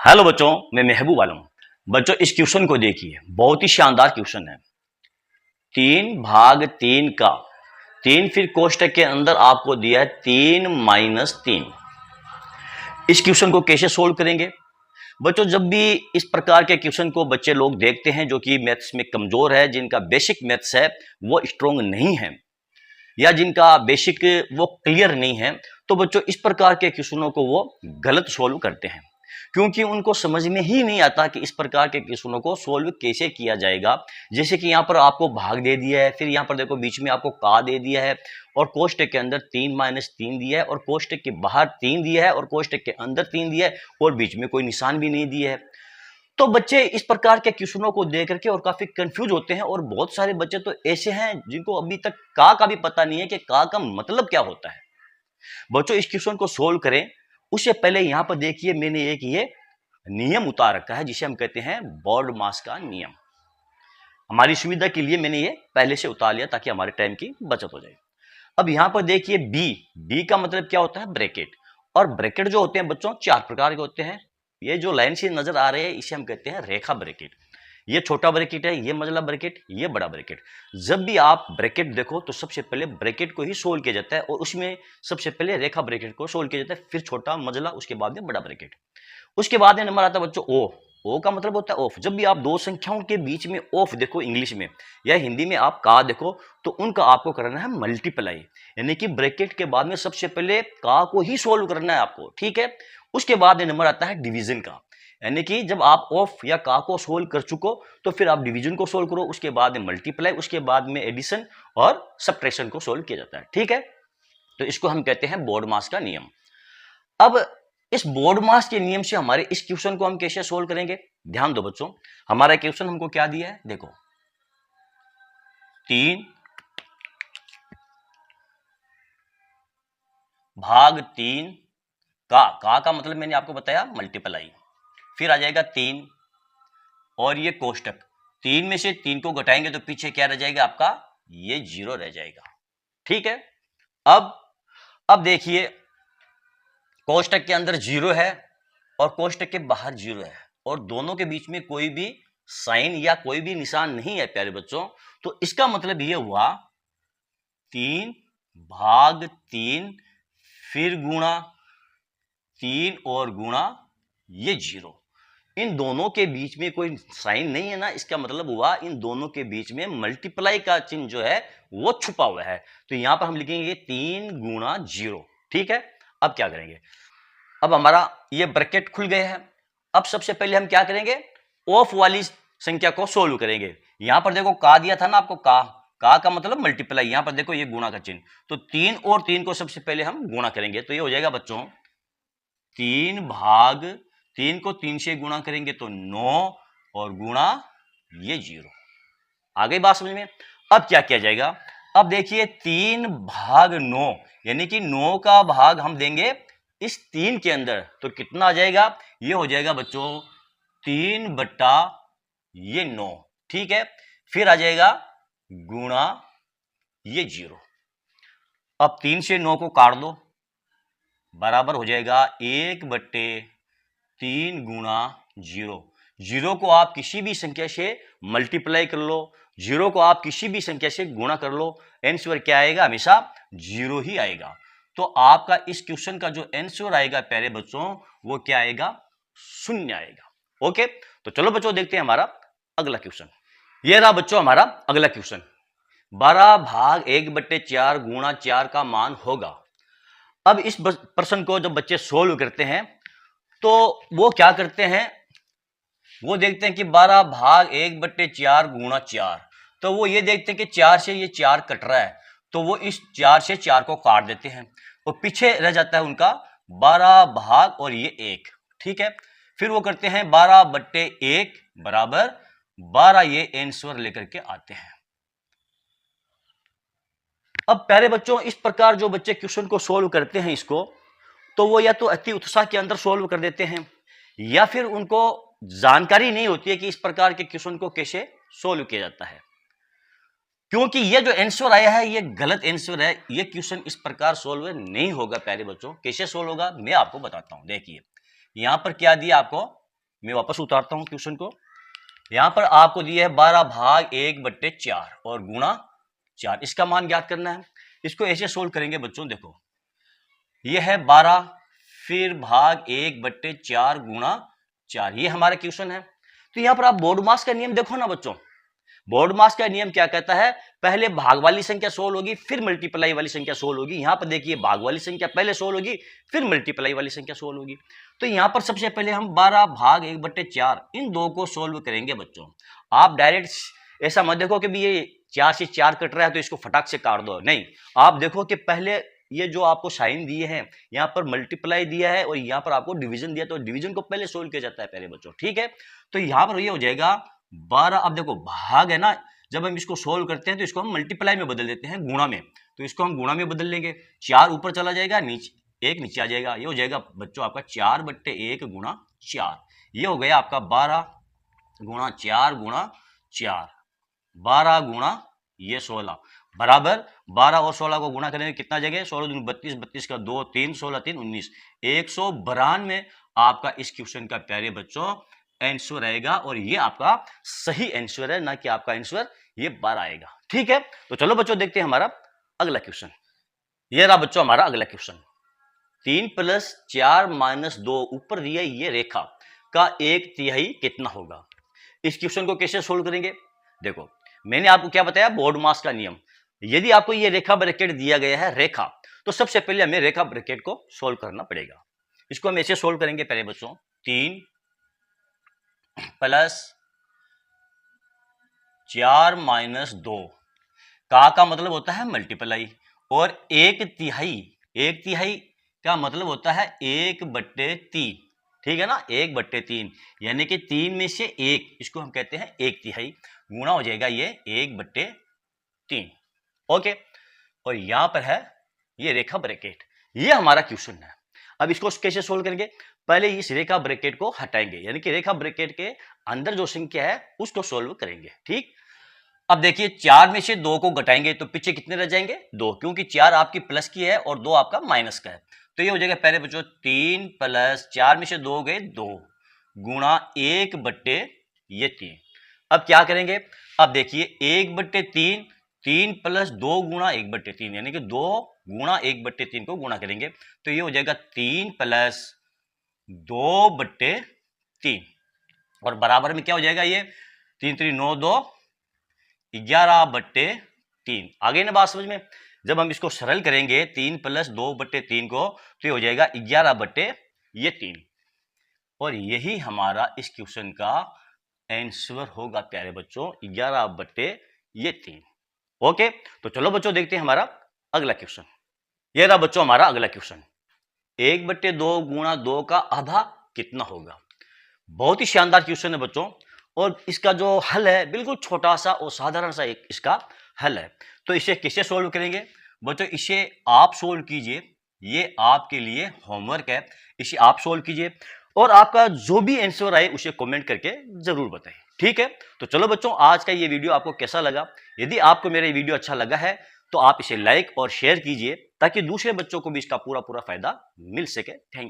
Hello बच्चों, मैं महबूब आलम। बच्चों इस क्वेश्चन को देखिए, बहुत ही शानदार क्वेश्चन है। 3/3 का 3 फिर कोष्टक के अंदर आपको दिया है 3 - 3। इस क्वेश्चन को कैसे सोल्व करेंगे? बच्चों जब भी इस प्रकार के क्वेश्चन को बच्चे लोग देखते हैं जो कि मैथ्स में कमजोर है, जिनका बेसिक मैथ्स है वो स्ट्रोंग नहीं है या जिनका बेसिक वो क्लियर नहीं है, तो बच्चों इस प्रकार के क्वेश्चनों को वो गलत सोल्व करते हैं, क्योंकि उनको समझ में ही नहीं आता कि इस प्रकार के क्वेश्चनों को सोल्व कैसे किया जाएगा। जैसे कि यहाँ पर आपको भाग दे दिया है, फिर यहाँ पर देखो बीच में आपको का दे दिया है और कोष्टक के अंदर 3 - 3 दिया है और कोष्टक के बाहर 3 दिया है और कोष्टक के अंदर 3 दिया है और बीच में कोई निशान भी नहीं दिया है। तो बच्चे इस प्रकार के क्वेश्चनों को देख करके और काफी कंफ्यूज होते हैं और बहुत सारे बच्चे तो ऐसे हैं जिनको अभी तक का भी पता नहीं है कि का मतलब क्या होता है। बच्चों इस क्वेश्चन को सोल्व करें उससे पहले यहां पर देखिए मैंने एक ये नियम उतार रखा है जिसे हम कहते हैं बोर्ड मास का नियम। हमारी सुविधा के लिए मैंने ये पहले से उतार लिया ताकि हमारे टाइम की बचत हो जाए। अब यहां पर देखिए बी का मतलब क्या होता है? ब्रैकेट। और ब्रैकेट जो होते हैं बच्चों 4 प्रकार के होते हैं। ये जो लाइन से नजर आ रहे हैं इसे हम कहते हैं रेखा ब्रैकेट। ये छोटा ब्रैकेट है, ये मझला ब्रैकेट, ये बड़ा ब्रैकेट। जब भी आप ब्रैकेट देखो तो सबसे पहले ब्रैकेट को ही सोल्व किया जाता है और उसमें सबसे पहले रेखा ब्रैकेट को सोल्व किया जाता है, फिर छोटा मझला, उसके बाद में बड़ा ब्रैकेट। उसके बाद में नंबर आता है बच्चों ओ का मतलब होता है ऑफ। जब भी आप दो संख्याओं के बीच में ऑफ देखो इंग्लिश में या हिंदी में आप का देखो तो उनका आपको करना है मल्टीप्लाई, यानी कि ब्रैकेट के बाद में सबसे पहले का को ही सोल्व करना है आपको, ठीक है। उसके बाद में नंबर आता है डिवीजन का, यानी कि जब आप ऑफ या का को सोल्व कर चुको तो फिर आप डिवीजन को सोल्व करो, उसके बाद में मल्टीप्लाई, उसके बाद में एडिशन और सब्ट्रैक्शन को सोल्व किया जाता है, ठीक है। तो इसको हम कहते हैं बोर्ड मास का नियम। अब इस बोर्ड मास के नियम से हमारे इस क्वेश्चन को हम कैसे सोल्व करेंगे? ध्यान दो बच्चों, हमारा क्वेश्चन हमको क्या दिया है, देखो 3/3 का मतलब मैंने आपको बताया मल्टीप्लाई, फिर आ जाएगा 3 और ये कोष्टक 3 में से 3 को घटाएंगे तो पीछे क्या रह जाएगा आपका? ये 0 रह जाएगा, ठीक है। अब देखिए कोष्टक के अंदर 0 है और कोष्टक के बाहर 0 है और दोनों के बीच में कोई भी साइन या कोई भी निशान नहीं है प्यारे बच्चों। तो इसका मतलब ये हुआ 3/3 फिर गुणा 3 और गुणा ये 0। इन दोनों के बीच में कोई साइन नहीं है ना, इसका मतलब हुआ इन दोनों के बीच में मल्टीप्लाई का चिन्ह जो है वो छुपा हुआ है। तो यहां पर हम लिखेंगे 3 × 0, ठीक है। अब क्या करेंगे? अब हमारा ये ब्रैकेट खुल गए हैं। अब सबसे पहले हम क्या करेंगे? ऑफ वाली संख्या को सोल्व करेंगे। यहां पर देखो का दिया था ना आपको, का मतलब मल्टीप्लाई, यहां पर देखो ये गुणा का चिन्ह, तो 3 और 3 को सबसे पहले हम गुणा करेंगे। तो ये हो जाएगा बच्चों 3/3 को 3 से गुणा करेंगे तो 9 और गुणा ये 0। आ गई बात समझ में? अब क्या किया जाएगा? अब देखिए 3/9 यानी कि 9 का भाग हम देंगे इस 3 के अंदर, तो कितना आ जाएगा? ये हो जाएगा बच्चों 3/9, ठीक है। फिर आ जाएगा गुणा ये 0। अब 3 से 9 को काट दो, बराबर हो जाएगा 1/3 गुणा 0। 0 को आप किसी भी संख्या से मल्टीप्लाई कर लो, 0 को आप किसी भी संख्या से गुणा कर लो, आंसर क्या आएगा? हमेशा 0 ही आएगा। तो आपका इस क्वेश्चन का जो आंसर आएगा प्यारे बच्चों वो क्या आएगा? 0 आएगा। ओके, तो चलो बच्चों देखते हैं हमारा अगला क्वेश्चन। ये रहा बच्चों हमारा अगला क्वेश्चन। 12/1/4 गुणा 4 का मान होगा। अब इस प्रश्न को जब बच्चे सोल्व करते हैं तो वो क्या करते हैं? वो देखते हैं कि 12/1/4 गुणा 4, तो वो ये देखते हैं कि 4 से ये 4 कट रहा है, तो वो इस 4 से 4 को काट देते हैं और पीछे रह जाता है उनका 12 भाग और ये 1, ठीक है। फिर वो करते हैं 12/1 बराबर 12, ये आंसर लेकर के आते हैं। अब प्यारे बच्चों इस प्रकार जो बच्चे क्वेश्चन को सोल्व करते हैं इसको, तो वो या तो अति उत्साह के अंदर सोल्व कर देते हैं या फिर उनको जानकारी नहीं होती है कि इस प्रकार के क्वेश्चन को कैसे सोल्व किया जाता है, क्योंकि ये जो आंसर आया है ये गलत आंसर है। ये क्वेश्चन इस प्रकार सोल्व नहीं होगा प्यारे बच्चों। कैसे सोल्व होगा मैं आपको बताता हूं। देखिए यहां पर क्या दिया आपको मैं वापस उतारता हूं क्वेश्चन को। यहां पर आपको दिया है 12 भाग 1/4 और गुणा 4, इसका मान ज्ञात करना है। इसको ऐसे सोल्व करेंगे बच्चों, देखो ये है 12 फिर भाग 1/4 गुणा 4, ये हमारा क्वेश्चन है। तो यहां पर आप बोर्ड मास का नियम देखो ना बच्चों, बोर्ड मास का नियम क्या कहता है, पहले भाग वाली संख्या सोल्व होगी फिर मल्टीप्लाई वाली संख्या सोल्व होगी। यहां पर देखिए भाग वाली संख्या पहले सोल्व होगी फिर मल्टीप्लाई वाली संख्या सोल्व होगी। तो यहां पर सबसे पहले हम 12 भाग 1/4 इन दो को सोल्व करेंगे बच्चों। आप डायरेक्ट ऐसा मत देखो कि भी ये 4 से 4 कट रहा है तो इसको फटाक से काट दो, नहीं, आप देखो कि पहले ये जो आपको साइन दिए हैं यहां पर मल्टीप्लाई दिया है और यहां पर आपको डिवीजन दिया, तो डिवीजन को पहले सोल्व किया जाता है पहले बच्चों, ठीक है। तो यहां पर ये हो जाएगा 12, अब देखो भाग है ना, जब हम इसको सोल्व करते हैं तो इसको हम मल्टीप्लाई में बदल देते हैं, गुणा में, तो इसको हम गुणा में बदल लेंगे, 4 ऊपर चला जाएगा, नीचे 1 नीचे आ जाएगा, ये हो जाएगा बच्चों आपका 4/1 गुणा 4, ये हो गया आपका 12 गुणा 4 गुणा 4, 12 गुणा ये 16 बराबर 12 और 16 को गुणा करेंगे कितना जगह, 16 दूनी 32, 32 का 2 3, 16 3 19, 192 आपका इस क्वेश्चन का प्यारे बच्चों आंसर आएगा। और ये आपका सही आंसर है, ना कि आपका आंसर ये 12 आएगा, ठीक है। तो चलो बच्चों देखते हैं हमारा अगला क्वेश्चन। ये रहा बच्चों हमारा अगला क्वेश्चन, 3 + 4 - 2 ऊपर दिया ये रेखा का 1/3 कितना होगा। इस क्वेश्चन को कैसे सोल्व करेंगे, देखो मैंने आपको क्या बताया, बोर्ड मास का नियम। यदि आपको ये रेखा ब्रैकेट दिया गया है रेखा, तो सबसे पहले हमें रेखा ब्रैकेट को सोल्व करना पड़ेगा। इसको हम ऐसे सोल्व करेंगे पहले बच्चों, 3 + 4 - 2 का मतलब होता है मल्टीप्लाई, और 1/3 का मतलब होता है 1/3, ठीक है ना, 1/3 यानी कि 3 में से 1, इसको हम कहते हैं 1/3, गुणा हो जाएगा ये 1/3, ओके। और यहां पर है ये रेखा ब्रैकेट, ये हमारा क्वेश्चन है। अब इसको कैसे सोल्व करेंगे, पहले इस रेखा ब्रैकेट को हटाएंगे, यानी कि रेखा ब्रैकेट के अंदर जो संख्या है उसको सोल्व करेंगे, ठीक। अब देखिए 4 में से 2 को घटाएंगे तो पीछे कितने रह जाएंगे, 2, क्योंकि 4 आपकी प्लस की है और 2 आपका माइनस का है। तो ये हो जाएगा पहले बच्चों 3 + 4 में से 2 गए 2 गुणा 1/3। अब क्या करेंगे, अब देखिए 1/3, 3 + 2 गुणा 1/3 यानी कि 2 गुणा 1/3 को गुणा करेंगे तो ये हो जाएगा 3 + 2/3, और बराबर में क्या हो जाएगा, ये 3 3 9 2 11/3। आगे ना बात समझ में, जब हम इसको सरल करेंगे 3 + 2/3 को तो ये हो जाएगा 11/3, और यही हमारा इस क्वेश्चन का आंसर होगा प्यारे बच्चों, 11/3। ओके, तो चलो बच्चों देखते हैं हमारा अगला क्वेश्चन। ये रहा बच्चों हमारा अगला क्वेश्चन, 1/2 गुणा 2 का आधा कितना होगा। बहुत ही शानदार क्वेश्चन है बच्चों, और इसका जो हल है बिल्कुल छोटा सा और साधारण सा एक इसका हल है। तो इसे कैसे सोल्व करेंगे बच्चों, इसे आप सोल्व कीजिए, ये आपके लिए होमवर्क है, इसे आप सोल्व कीजिए और आपका जो भी आंसर आए उसे कमेंट करके जरूर बताएं, ठीक है। तो चलो बच्चों आज का ये वीडियो आपको कैसा लगा, यदि आपको मेरा वीडियो अच्छा लगा है तो आप इसे लाइक और शेयर कीजिए ताकि दूसरे बच्चों को भी इसका पूरा फायदा मिल सके। Thank you.